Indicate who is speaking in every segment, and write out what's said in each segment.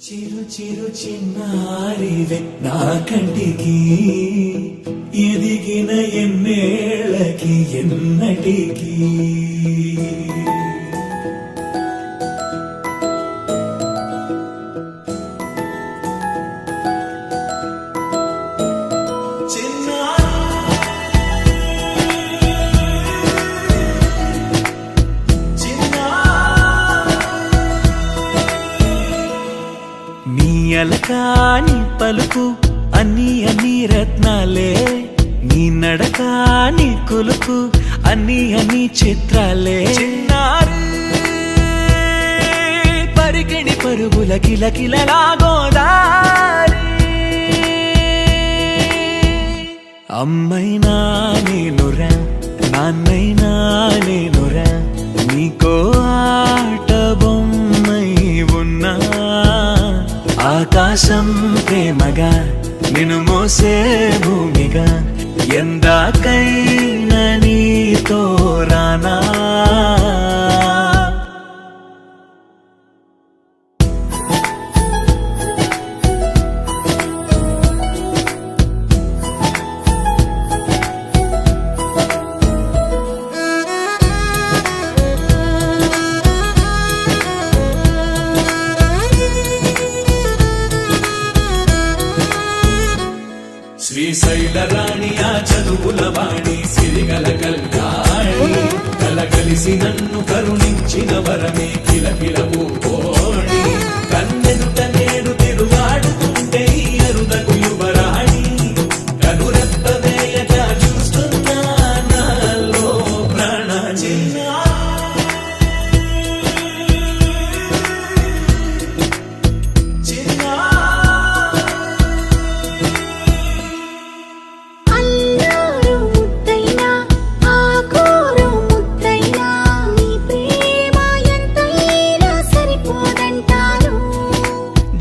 Speaker 1: చిరు చిరు చిన్నారివే నా కంటికి ఎదిగిన ఎన్నేళ్ళకి ఎన్నటికి అలకాని పలుకు అన్ని అన్ని రత్నాలే నీ నడక నీ కులుకు అన్ని అన్ని చిత్రాలే చిన్నారు పరికిణి పరుగుల కిలకిలలా గోదారి అమ్మైనా నేనురా నాన్నైనా నేనురా నీకో ఆట బొమ్మై ఉన్నా ఆకాశం ప్రేమగా నిన్ను మోసే భూమిగా ఎందాకైనా నీతో రానా శ్రీశైల రాణి ఆ చదువుల వాణి సిరిగల కల్యాణి కలగలిసి నన్ను కరుణించిన వరమే కిలకిలవు కోణి కన్నెదుట నేడు తిరుగాడుతుంటే అరుదకు యువరాణి కనురెప్ప వేయక చూస్తున్నా నాలో ప్రాణ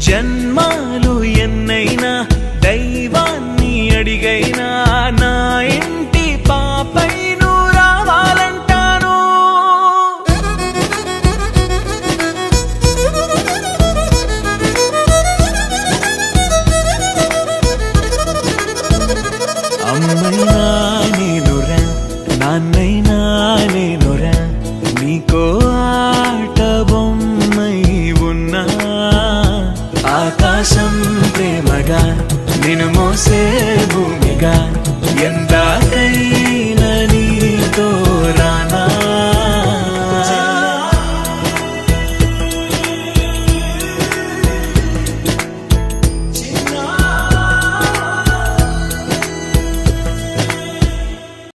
Speaker 1: జన్మాలు ఎన్నైనా దైవాన్ని అడిగైనా నా ఇంటి పాపై నువ్వు రావాలంటాను అమ్మైనా నేనురా నాన్నైనా